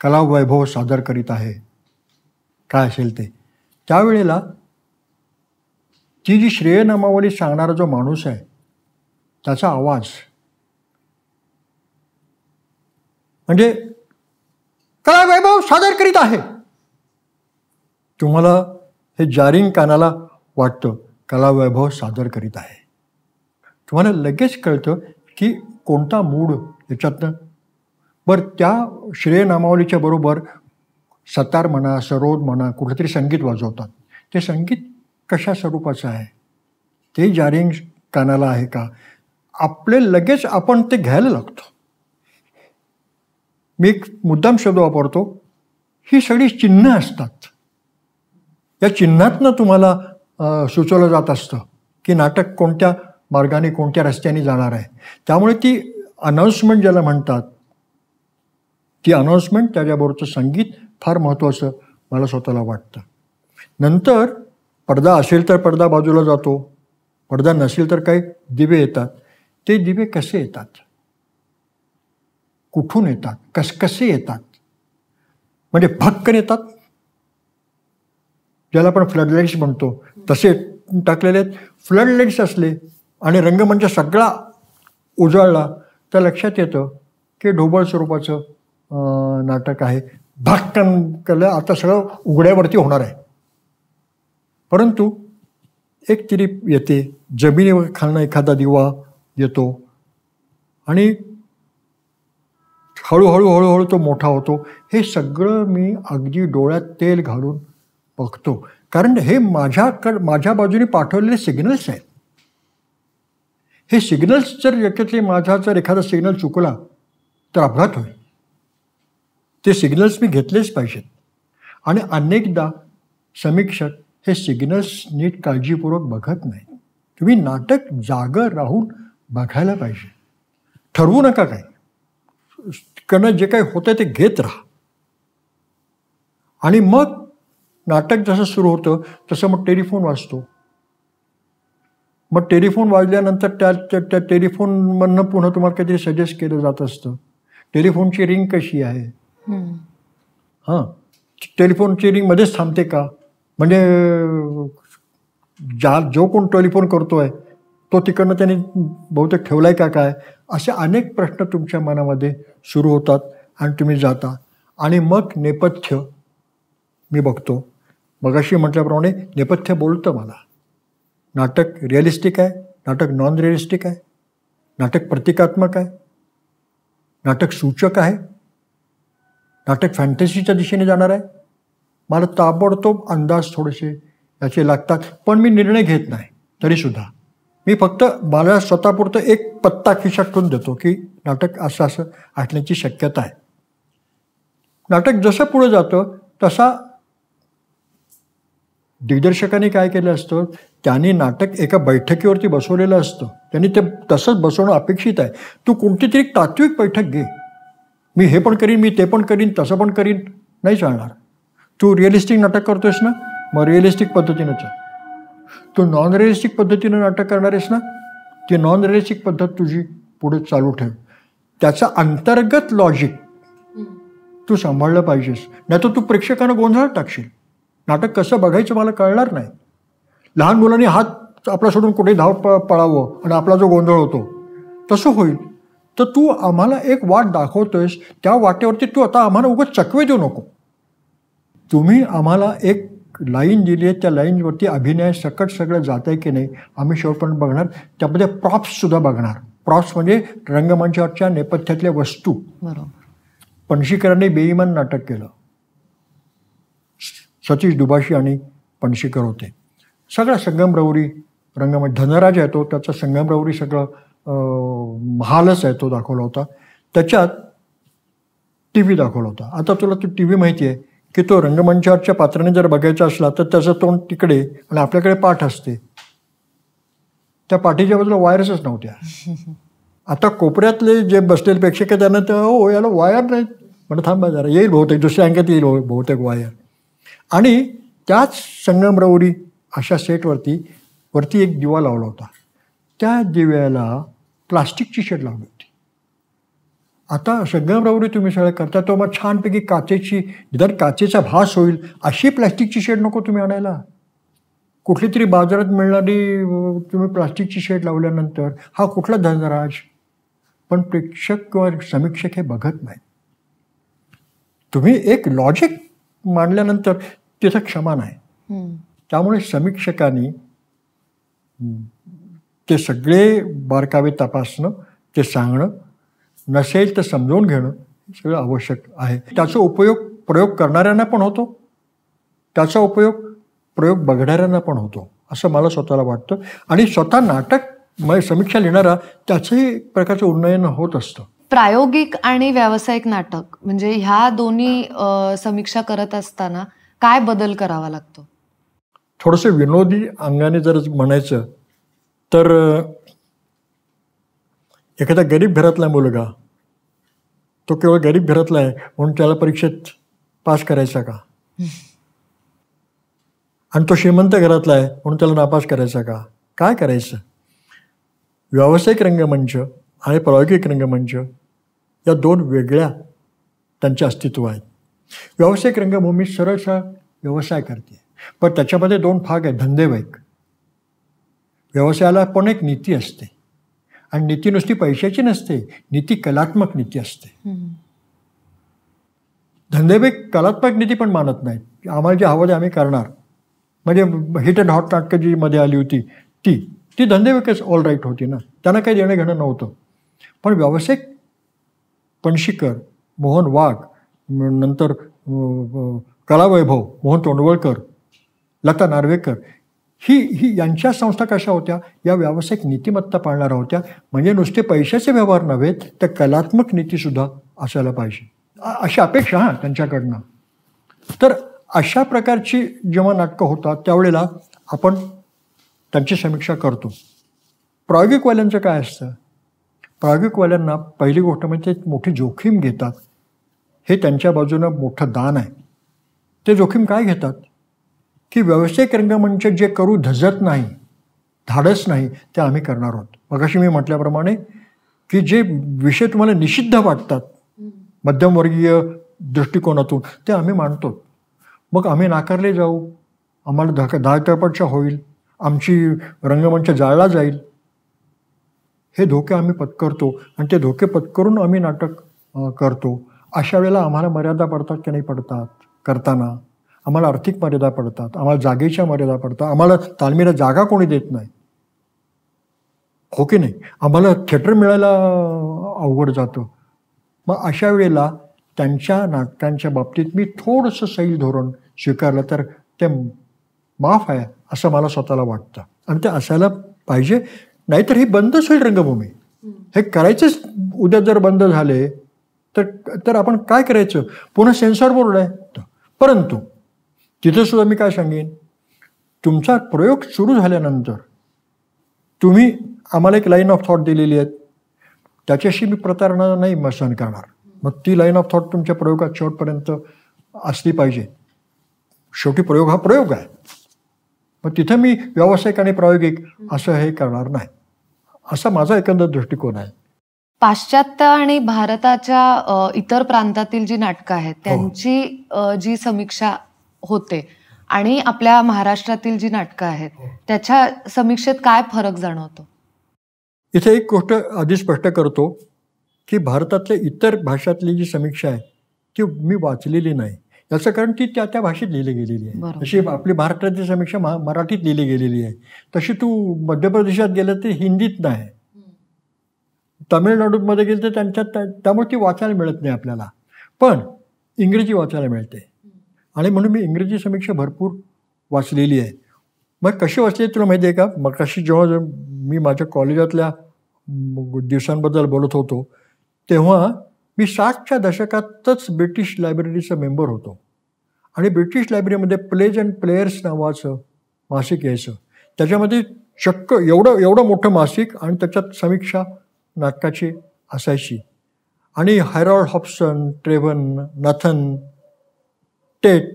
कलावैभव सादर करीत आहे, काय असेल ते, त्यावेळेला ती जी श्रेयनामावली सांगणारा जो माणूस आहे त्याचा आवाज म्हणजे कलावैभव सादर करीत आहे, तुम्हाला हे जारिंग कानाला वाटतं कलावैभव सादर करीत आहे. तुम्हाला लगेच कळतं की कोणता मूड याच्यातनं. बरं, त्या श्रेयनामावलीच्या बरोबर सतार म्हणा, सरोद म्हणा, कुठलं तरी संगीत वाजवतात. ते संगीत कशा स्वरूपाचं आहे, ते जारिंग कानाला आहे का, आपले लगेच आपण ते घ्यायला लागतो. मी एक मुद्दाम शब्द वापरतो, ही सगळी चिन्ह असतात. या चिन्हातनं तुम्हाला सुचवलं जात असतं की नाटक कोणत्या मार्गाने, कोणत्या रस्त्याने जाणार आहे. त्यामुळे ती अनाऊन्समेंट ज्याला म्हणतात, ती अनाऊन्समेंट, त्याच्याबरोबरचं संगीत फार महत्त्वाचं मला स्वतःला वाटतं. नंतर पडदा असेल तर पडदा बाजूला जातो, पडदा नसेल तर काही दिवे येतात. ते दिवे कसे येतात, कुठून येतात, कसे येतात, म्हणजे भक्कन येतात, ज्याला आपण फ्लडलाईट्स म्हणतो तसे टाकलेले आहेत. फ्लडलाईट्स असले आणि रंगमंच सगळा उजळला तर लक्षात येतं की ढोबळ स्वरूपाचं नाटक आहे. भक्कन केलं, आता सगळं उघड्यावरती होणार आहे. परंतु एक तिरीप येते, जमिनीवर खालनं एखादा दिवा येतो आणि हळूहळू हळूहळू तो मोठा होतो. हे सगळं मी अगदी डोळ्यात तेल घालून बघतो, कारण हे माझ्या बाजूने पाठवलेले सिग्नल्स आहेत. हे सिग्नल्स जर याच्यातले माझा जर एखादा सिग्नल चुकला तर अपघात होईल. ते सिग्नल्स मी घेतलेच पाहिजेत. आणि अनेकदा समीक्षक हे सिग्नल्स नीट काळजीपूर्वक बघत नाहीत. तुम्ही नाटक जागं राहून बघायला पाहिजे. ठरवू नका काय, कारण जे काही होतं ते घेत राहा. आणि मग नाटक जसं सुरू होतं तसं मग टेलिफोन वाजतो. मग टेलिफोन वाजल्यानंतर त्या टेलिफोनमधनं पुन्हा तुम्हाला काहीतरी सजेस्ट केलं जात असतं. टेलिफोनची रिंग कशी आहे, हां, टेलिफोनची रिंग मध्येच थांबते का, म्हणजे जो कोण टेलिफोन करतो आहे तो तिकडनं त्याने बहुतेक ठेवला आहे का काय, असे अनेक प्रश्न तुमच्या मनामध्ये सुरू होतात आणि तुम्ही जाता. आणि मग नेपथ्य मी बघतो. मगाशी म्हटल्याप्रमाणे नेपथ्य बोलतं मला. नाटक रिअलिस्टिक आहे, नाटक नॉन रिअलिस्टिक आहे, नाटक प्रतिकात्मक आहे, नाटक सूचक आहे, नाटक फॅन्टसीच्या दिशेने जाणार आहे. मला ताबडतोब अंदाज थोडेसे याचे लागतात, पण मी निर्णय घेत नाही. तरीसुद्धा मी फक्त मला स्वतःपुरतं एक पत्ता खिशात ठेवून देतो की नाटक असं असं असण्याची शक्यता आहे. नाटक जसं पुढे जातं तसा दिग्दर्शकाने काय केलं असतं, त्यांनी नाटक एका बैठकीवरती बसवलेलं असतं. त्यांनी ते तसंच बसवणं अपेक्षित आहे. तू कोणती तरी तात्विक बैठक घे, मी हे पण करीन, मी ते पण करीन, तसं पण करीन, नाही चालणार. तू रिअलिस्टिक नाटक करतोयस ना, मग रिअलिस्टिक पद्धतीनं चाल. तू नॉन रिअलिस्टिक पद्धतीनं नाटक करणार आहेस ना, ती नॉन रिअलिस्टिक पद्धत तुझी पुढे चालू ठेव. त्याचा अंतर्गत लॉजिक तू सांभाळलं पाहिजेस, नाही तर तू प्रेक्षकांना गोंधळात टाकशील. नाटक कसं बघायचं मला कळणार नाही. लहान मुलांनी हात आपला सोडून कुठे पळावं आणि आपला जो गोंधळ होतो तसं होईल. तर तू आम्हाला एक वाट दाखवतोयस, त्या वाटेवरती तू आता आम्हाला उगाच चकवे देऊ नको. तुम्ही आम्हाला एक लाईन दिली आहे, त्या लाईनवरती अभिनय सकट सगळं जात आहे की नाही आम्ही शेवटपर्यंत बघणार. त्यामध्ये प्रॉप्ससुद्धा बघणार. प्रॉप्स म्हणजे रंगमंचावरच्या नेपथ्यातल्या वस्तू. बरोबर. पणशीकरांनी बेईमान नाटक केलं. सतीश दुभाषी आणि पणशीकर होते. सगळा संगमरवरी रंगमंच, धनराज आहे तो, त्याचा संगमरवरी सगळं महालच आहे तो दाखवला होता. त्याच्यात टी व्ही दाखवला होता. आता तुला ती टी व्ही माहिती आहे की तो रंगमंचावरच्या पात्राने जर बघायचा असला तर त्याचं तोंड तिकडे आणि आपल्याकडे पाठ असते. त्या पाठीच्या बाजूला वायरच नव्हत्या. आता कोपऱ्यातले जे बसलेले प्रेक्षक आहे त्यांना तर हो याला वायर नाही म्हणजे थांबा जरा येईल बहुतेक, दुसऱ्या अंकात येईल बहुतेक वायर. आणि त्याच संगमरवरी अशा सेटवरती एक दिवा लावला होता. त्या दिव्याला प्लास्टिकची शेड लावली होती. आता संगमरवरी तुम्ही सगळं करता तो मग छानपैकी काचेची, निदान काचेचा भास होईल अशी प्लास्टिकची शेड नको तुम्ही आणायला. कुठली तरी बाजारात मिळणारी तुम्ही प्लास्टिकची शेड लावल्यानंतर हा कुठला धनराज. पण प्रेक्षक किंवा समीक्षक हे बघत नाही. तुम्ही एक लॉजिक मांडल्यानंतर तिथं क्षमा नाही. त्यामुळे समीक्षकांनी ते सगळे बारकावे तपासणं, ते सांगणं, नसेल तर समजावून घेणं सगळं आवश्यक आहे. त्याचा उपयोग प्रयोग करणाऱ्यांना पण होतो, त्याचा उपयोग प्रयोग बघणाऱ्यांना पण होतो असं मला स्वतःला वाटतं. आणि स्वतः नाटक समीक्षा लिहिणारा त्याचंही प्रकारचं उन्नयन होत असतं. प्रायोगिक आणि व्यावसायिक नाटक म्हणजे ह्या दोन्ही समीक्षा करत असताना काय बदल करावा लागतो? थोडंसं विनोदी अंगाने जर म्हणायचं तर एखादा गरीब घरातला मुलगा, तो केवळ गरीब घरातला आहे म्हणून त्याला परीक्षेत पास करायचा का? आणि तो श्रीमंत घरातला आहे म्हणून त्याला नापास करायचा का? काय करायचं? व्यावसायिक रंगमंच आणि प्रायोगिक रंगमंच या दोन वेगळ्या त्यांचे अस्तित्व आहेत. व्यावसायिक रंगभूमी सरळसा व्यवसाय करते, पण त्याच्यामध्ये दोन भाग आहेत. धंदेवाईक व्यवसायाला पण एक नीती असते, आणि नीती नुसती पैशाची नसते, नीती कलात्मक नीती असते. धंदेवाईक कलात्मक नीती पण मानत नाहीत. आम्हाला जे हवं ते आम्ही करणार. म्हणजे हिट अँड हॉट नाटकं जी मध्ये आली होती ती धंदेवाईकच ऑल राईट होती ना, त्यांना काही देणं घेणं नव्हतं. पण व्यावसायिक पणशीकर, मोहन वाघ, नंतर कलावैभव, मोहन तोंडवळकर, लता नार्वेकर, ही यांच्या संस्था कशा होत्या? या व्यावसायिक नीतिमत्ता पाळणाऱ्या होत्या. म्हणजे नुसते पैशाचे व्यवहार नव्हे तर कलात्मक नीतीसुद्धा असायला पाहिजे अशी अपेक्षा त्यांच्याकडनं. तर अशा प्रकारची जेव्हा नाटकं होतात त्यावेळेला आपण त्यांची समीक्षा करतो. प्रायोगिकवाल्यांचं काय असतं? प्रायोगिकवाल्यांना पहिली गोष्ट म्हणजे ते मोठी जोखीम घेतात. हे त्यांच्या बाजूनं मोठं दान आहे. ते जोखीम काय घेतात की व्यावसायिक रंगमंच जे करू धजत नाही, धाडस नाही, ते आम्ही करणार आहोत. मगाशी मी म्हटल्याप्रमाणे की जे विषय तुम्हाला निषिद्ध वाटतात मध्यमवर्गीय दृष्टिकोनातून ते आम्ही मांडतो. मग आम्ही नाकारले जाऊ, आम्हाला धाकधपटचा होईल, आमची रंगमंच जाळला जाईल, हे धोके आम्ही पत्करतो. आणि ते धोके पत्करून आम्ही नाटक करतो. अशा वेळेला आम्हाला मर्यादा पडतात की नाही पडतात? करताना आम्हाला आर्थिक मर्यादा पडतात, आम्हाला जागेच्या मर्यादा पडतात, आम्हाला तालमीला जागा कोणी देत नाही, हो की नाही? आम्हाला थिएटर मिळायला अवघड जातं. मग अशा वेळेला त्यांच्या नाटकांच्या बाबतीत मी थोडंसं सैल धोरण स्वीकारलं तर ते माफ आहे असं मला स्वतःला वाटतं. आणि ते असायला पाहिजे. नाहीतर ही बंदच होईल रंगभूमी. हे करायचंच उद्या जर बंद झाले तर आपण काय करायचं? पुन्हा सेन्सॉर बोर्ड आहे. परंतु तिथंसुद्धा मी काय सांगेन, तुमचा प्रयोग सुरू झाल्यानंतर तुम्ही आम्हाला एक लाईन ऑफ थॉट दिलेली आहे, त्याच्याशी मी प्रतारणा नाही सहन करणार. मग ती लाईन ऑफ थॉट तुमच्या प्रयोगात शेवटपर्यंत असली पाहिजे. शेवटी प्रयोग हा प्रयोग आहे. मग तिथं मी व्यावसायिक आणि प्रायोगिक असं हे करणार नाही, असा माझा एकंदर दृष्टिकोन आहे. पाश्चात्य आणि भारताच्या इतर प्रांतातील जी नाटकं आहेत त्यांची जी समीक्षा होते आणि आपल्या महाराष्ट्रातील जी नाटकं आहेत त्याच्या समीक्षेत काय फरक जाणवतो? इथे एक गोष्ट आधी स्पष्ट करतो की भारतातल्या इतर भाषातली जी समीक्षा आहे ती मी वाचलेली नाही. याचं कारण ती त्या त्या भाषेत लिहिली गेलेली आहे. जशी आपली महाराष्ट्राची समीक्षा मराठीत लिहिली गेलेली आहे, तशी तू मध्य प्रदेशात गेलं तर हिंदीत नाही, तामिळनाडूमध्ये गेलं तर त्यांच्यात, त्यामुळे ती वाचायला मिळत नाही आपल्याला, पण इंग्रजी वाचायला मिळते. आणि म्हणून मी इंग्रजी समीक्षा भरपूर वाचलेली आहे. मग कशी वाचली तुला माहिती आहे का? मग कशी जेव्हा मी माझ्या कॉलेजातल्या दिवसांबद्दल बोलत होतो तेव्हा मी 60च्या दशकातच ब्रिटिश लायब्ररीचा मेंबर होतो. आणि ब्रिटिश लायब्ररीमध्ये प्लेज अँड प्लेयर्स नावाचं मासिक यायचं. त्याच्यामध्ये चक्क एवढं मोठं मासिक आणि त्याच्यात समीक्षा नाटकाची असायची. आणि हॅरॉल्ड हॉब्सन, ट्रेव्हन, नथन टेट,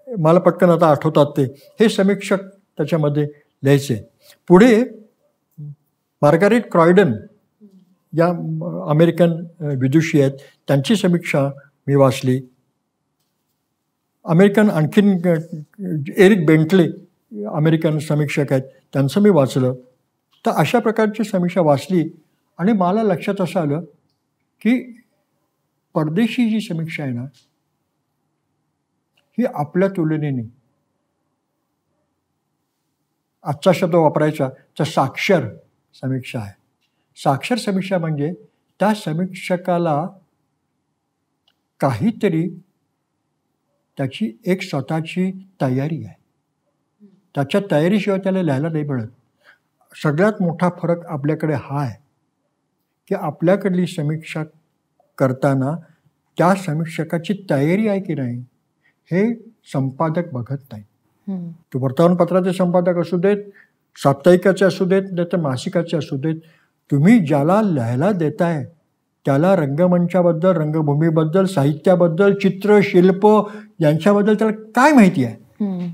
मला पटकन आता आठवतात ते, हे समीक्षक त्याच्यामध्ये लिहायचे. पुढे मार्गारेट क्रायडन या अमेरिकन विदुषी आहेत, त्यांची समीक्षा मी वाचली. अमेरिकन आणखीन एरिक बेंटले अमेरिकन समीक्षक आहेत, त्यांचं मी वाचलं. तर अशा प्रकारची समीक्षा वाचली आणि मला लक्षात असं आलं की परदेशी जी समीक्षा आहे ना, ही आपल्या तुलनेने, आजचा शब्द वापरायचा तर साक्षर समीक्षा आहे. साक्षर समीक्षा म्हणजे त्या समीक्षकाला काहीतरी त्याची एक स्वतःची तयारी आहे, त्याच्या तयारीशिवाय त्याला लिहायला नाही मिळत. सगळ्यात मोठा फरक आपल्याकडे हा आहे की आपल्याकडली समीक्षा करताना त्या समीक्षकाची तयारी आहे की नाही हे संपादक बघत नाही. तो वर्तमानपत्राचे संपादक असू देत, साप्ताहिकाचे असू देत, नाही तर मासिकाचे असू देत, तुम्ही ज्याला लिहायला देताय त्याला रंगमंचाबद्दल, रंगभूमीबद्दल, साहित्याबद्दल, चित्र, शिल्प यांच्याबद्दल त्याला काय माहिती आहे.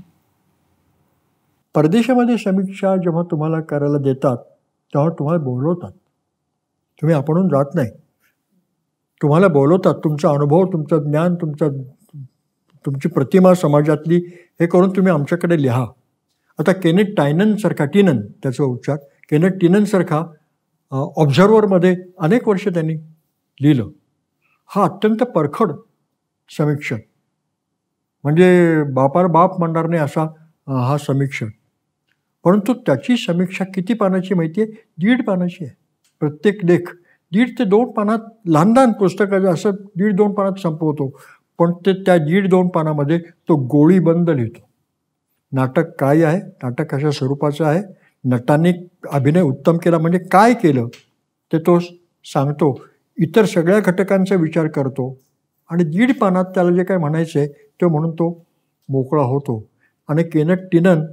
परदेशामध्ये समीक्षा जेव्हा तुम्हाला करायला देतात तेव्हा तुम्हाला बोलवतात, तुम्ही आपणहून जात नाही, तुम्हाला बोलवतात. तुमचा अनुभव, तुमचं ज्ञान, तुमची प्रतिमा समाजातली हे करून तुम्ही आमच्याकडे लिहा. आता केनेट टायननसारखा, टिनन त्याचा उच्चार, केनेट टिननसारखा ऑब्झर्व्हरमध्ये अनेक वर्ष त्यांनी लिहिलं. हा अत्यंत परखड समीक्षक, म्हणजे बापार बाप म्हणणार नाही असा हा समीक्षक. परंतु त्याची समीक्षा किती पानाची माहिती आहे? 1.5 पानाची आहे. प्रत्येक लेख 1.5 ते 2 पानात, लहान लहान पुस्तकाचं असं 1.5-2 पानात संपवतो, पण ते त्या 1.5-2 पानामध्ये तो गोळीबंद लिहितो. नाटक काय आहे, नाटक कशा स्वरूपाचं आहे, नटांनी अभिनय उत्तम केला म्हणजे काय केलं ते तो सांगतो, इतर सगळ्या घटकांचा विचार करतो आणि 1.5 पानात त्याला जे काय म्हणायचं आहे ते म्हणून तो मोकळा होतो. आणि केनेट टिनन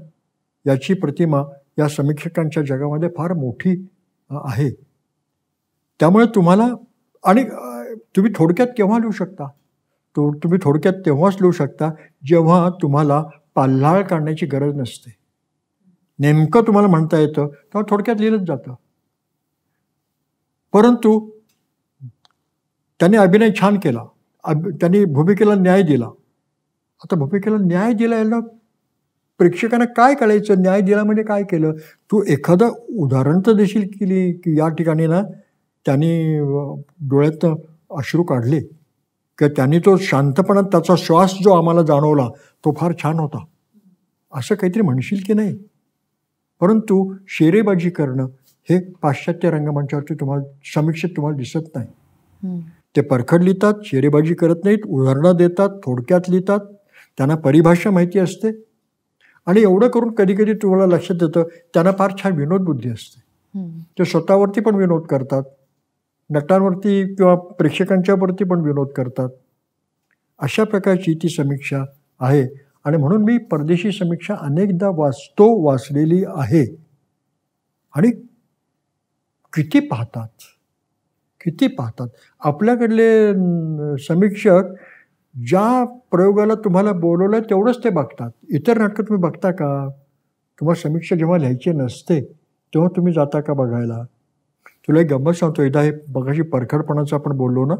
याची प्रतिमा या समीक्षकांच्या जगामध्ये फार मोठी आहे. त्यामुळे तुम्हाला, आणि तुम्ही थोडक्यात केव्हा लिहू शकता, तुम्ही थोडक्यात तेव्हाच लिहू शकता जेव्हा तुम्हाला पाल्हाळ काढण्याची गरज नसते. नेमकं तुम्हाला म्हणता येतं तेव्हा थोडक्यात लिहिलंच जातं. परंतु त्यांनी अभिनय छान केला, त्यांनी भूमिकेला न्याय दिला. आता भूमिकेला न्याय दिला याला प्रेक्षकांना काय कळायचं? न्याय दिला म्हणजे काय केलं? तू एखादं उदाहरण तर देशील की या ठिकाणी ना त्यांनी डोळ्यात अश्रू काढले, की त्यांनी तो शांतपणात त्याचा श्वास जो आम्हाला जाणवला तो फार छान होता, असं काहीतरी म्हणशील की नाही. परंतु शेरेबाजी करणं हे पाश्चात्य रंगमंचावरती तुम्हाला समीक्षेत तुम्हाला दिसत नाही. ते परखड लिहितात, शेरेबाजी करत नाहीत, उदाहरणं देतात, थोडक्यात लिहितात, त्यांना परिभाषा माहिती असते. आणि एवढं करून कधी कधी तुम्हाला लक्षात येतं त्यांना फार छान विनोदबुद्धी असते. ते स्वतःवरती पण विनोद करतात, नटांवरती किंवा प्रेक्षकांच्यावरती पण विनोद करतात. अशा प्रकारची ती समीक्षा आहे. आणि म्हणून मी परदेशी समीक्षा अनेकदा वाचलेली आहे. आणि किती पाहतात आपल्याकडले समीक्षक. ज्या प्रयोगाला तुम्हाला बोलवलं तेवढंच ते बघतात. इतर नाटकं तुम्ही बघता का? तुम्हाला समीक्षा जेव्हा लिहायची नसते तेव्हा तुम्ही जाता का बघायला? तुला एक गंमत सांगतो. एकदा हे बघाशी परखडपणाचं आपण बोललो ना,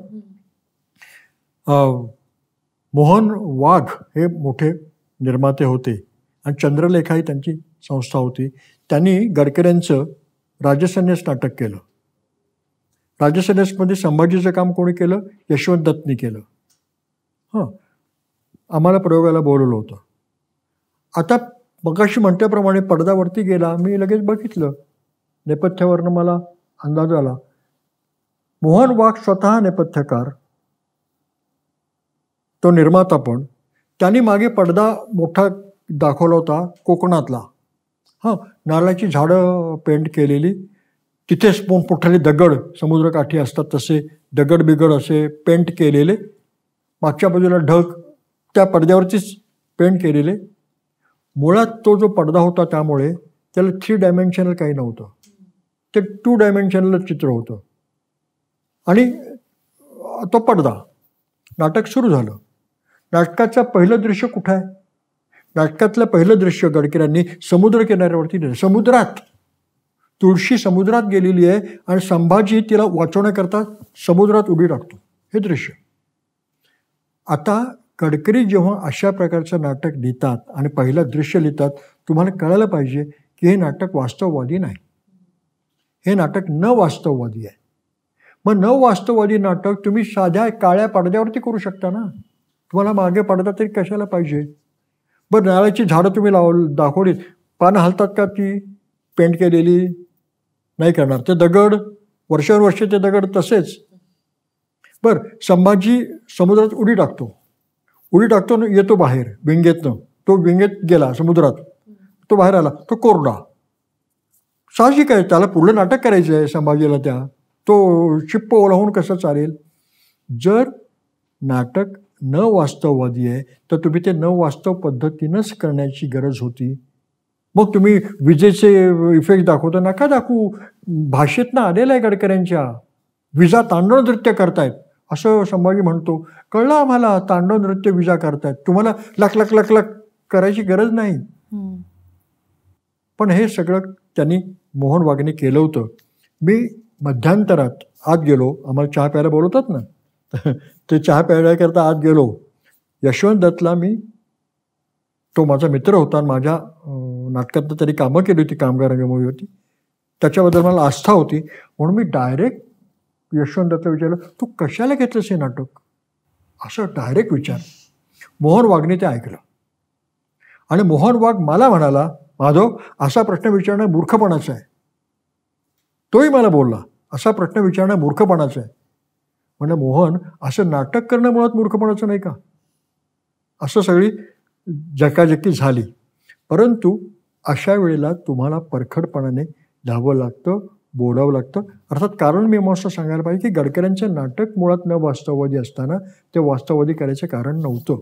मोहन वाघ हे मोठे निर्माते होते आणि चंद्रलेखा ही त्यांची संस्था होती. त्यांनी गडकऱ्यांचं राजसन्यास नाटक केलं. राजसन्यासमध्ये संभाजीचं काम कोणी केलं? यशवंत दत्तनी केलं. आम्हाला प्रयोगाला बोलवलं होतं. आता मगाशी म्हटल्याप्रमाणे पडद्यावरती गेला, मी लगेच बघितलं, नेपथ्यावरनं मला अंदाज आला. मोहन वाघ स्वतः नेपथ्यकार, तो निर्माता, पण त्यांनी मागे पडदा मोठा दाखवला होता कोकणातला. नारळाची झाडं पेंट केलेली, तिथेच मोठमोठाले दगड समुद्रकाठी असतात तसे दगड बिगड असे पेंट केलेले, मागच्या बाजूला ढग त्या पडद्यावरतीच पेंट केलेले. मुळात तो जो पडदा होता त्यामुळे त्याला 3 डायमेन्शनल काही नव्हतं, ते 2 डायमेन्शनल चित्र होतं. आणि तो पडदा, नाटक सुरू झालं. नाटकाचं पहिलं दृश्य कुठं आहे? नाटकातलं पहिलं दृश्य गडकऱ्यांनी समुद्र किनाऱ्यावरती दिलं. समुद्रात तुळशी समुद्रात गेलेली आहे आणि संभाजी तिला वाचवण्याकरता समुद्रात उडी टाकतो, हे दृश्य. आता गडकरी जेव्हा अशा प्रकारचं नाटक लिहितात आणि पहिलं दृश्य लिहितात, तुम्हाला कळायला पाहिजे की हे नाटक वास्तववादी नाही, हे नाटक न वास्तववादी आहे. मग न वास्तववादी नाटक तुम्ही साध्या काळ्या पडद्यावरती करू शकता ना, तुम्हाला मागे पडदा तरी कशाला पाहिजे? बरं, नारळाची झाडं तुम्ही दाखवलीत, पानं हलतात का ती पेंट केलेली? नाही करणार. ते दगड वर्षानुवर्षे ते दगड तसेच. बरं, संभाजी समुद्रात उडी टाकतो येतो बाहेर विंगेतनं, तो विंगेत गेला समुद्रात, तो बाहेर आला, तो कोरडा. साहजिक आहे, त्याला पुढलं नाटक करायचं आहे संभाजीला, तो चिप्प ओलावून कसं चालेल? जर नाटक न वास्तववादी आहे तर तुम्ही ते न वास्तव पद्धतीनंच करण्याची गरज होती. मग तुम्ही विजेचे इफेक्ट दाखवता, नका दाखवू. भाषेतनं आलेलं आहे गडकऱ्यांच्या, विजा तांडव नृत्य करतायत असं संभाजी म्हणतो. कळलं आम्हाला, तांडव नृत्य विजा करतायत, तुम्हाला लक लक लक लक करायची गरज नाही. पण हे सगळं त्यांनी मोहन वाघने केलं होतं. मी मध्यांतरात आत गेलो, आम्हाला चहा प्यायला बोलवतात ना, ते चहा प्यायल्याकरता आत गेलो. यशवंत दत्तला मी, तो माझा मित्र होता आणि माझ्या नाटकातनं तरी कामं केली होती, कामगार रंगभूमी होती, त्याच्याबद्दल मला आस्था होती. म्हणून मी डायरेक्ट यशवंत दत्तला विचारलं, तू कशाला घेतलंस हे नाटक? असं डायरेक्ट विचार. मोहन वाघने ते ऐकलं आणि मोहन वाघ मला म्हणाला, माधव, असा प्रश्न विचारणं मूर्खपणाचं आहे. तोही मला बोलला, असा प्रश्न विचारणं मूर्खपणाचं आहे. म्हणजे मोहन, असं नाटक करणं मुळात मूर्खपणाचं नाही का? असं सगळी जकाजकी झाली. परंतु अशा वेळेला तुम्हाला परखडपणाने लिहावं लागतं, बोलावं लागतं. अर्थात कारण मी मस्त सांगायला पाहिजे की गडकऱ्यांचं नाटक मुळात न वास्तववादी असताना ते वास्तववादी करायचं कारण नव्हतं.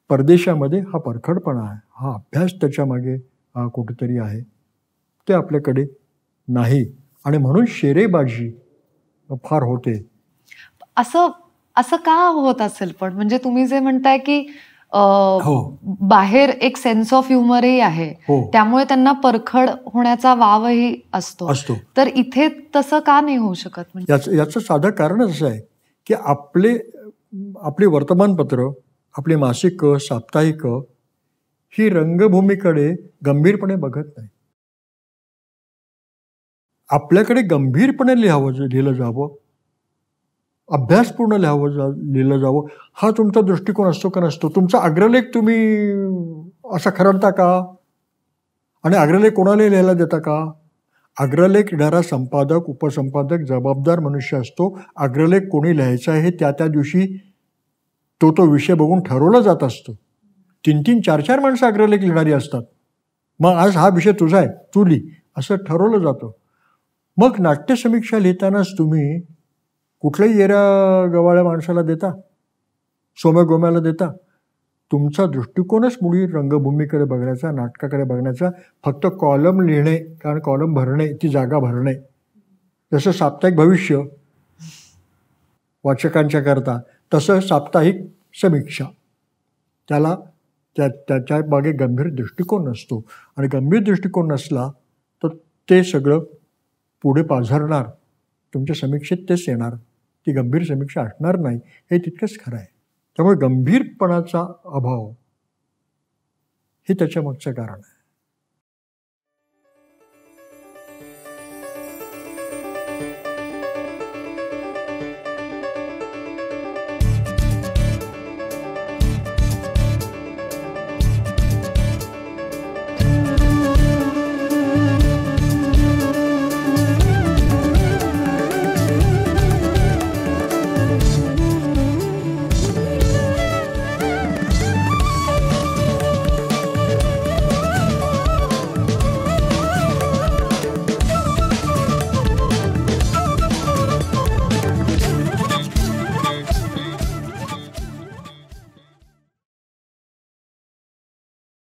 परदेशामध्ये हा परखडपणा आहे, हा अभ्यास त्याच्यामागे कुठेतरी आहे, ते आपल्याकडे नाही. आणि म्हणून शेरेबाजी फार होते. असं का होत असेल? पण म्हणजे तुम्ही जे म्हणताय की बाहेर एक सेन्स ऑफ ह्युमरही आहे, त्यामुळे त्यांना परखड होण्याचा वावही असतो, तर इथे तसं का नाही होऊ शकत? याचं साधं कारणच असं आहे की आपली वर्तमानपत्र, आपली मासिकं, साप्ताहिकं ही रंगभूमीकडे गंभीरपणे बघत नाही. आपल्याकडे गंभीरपणे लिहिलं जावं, अभ्यासपूर्ण लिहिलं जावं, हा तुमचा दृष्टिकोन असतो का नसतो? तुमचा अग्रलेख तुम्ही असा खरडता का? आणि अग्रलेख कोणाला लिहायला देता का? अग्रलेख लिहिणारा संपादक, उपसंपादक जबाबदार मनुष्य असतो. अग्रलेख कोणी लिहायचा आहे त्या दिवशी तो विषय बघून ठरवला जात असतो. 3-3, 4-4 माणसं अग्रलेख लिहिणारी असतात. मग आज हा विषय तुझा आहे, तू लिही, असं ठरवलं जातं. मग नाट्यसमीक्षा लिहितानाच तुम्ही कुठल्याही येऱ्या गवाळ्या माणसाला देता, सोम्यागोम्याला देता. तुमचा दृष्टिकोनच मुळी रंगभूमीकडे बघण्याचा, नाटकाकडे बघण्याचा. फक्त कॉलम लिहिणे, कारण कॉलम भरणे, ती जागा भरणे, जसं साप्ताहिक भविष्य वाचकांच्या करता, तसं साप्ताहिक समीक्षा, त्याच्या मागे गंभीर दृष्टिकोन नसतो. आणि गंभीर दृष्टिकोन नसला तर ते सगळं पुढे पाझरणार, तुमच्या समीक्षेत तेच येणार, ती गंभीर समीक्षा असणार नाही, हे तितकंच खरं आहे. त्यामुळे गंभीरपणाचा अभाव हे त्याच्या मागचं कारण आहे.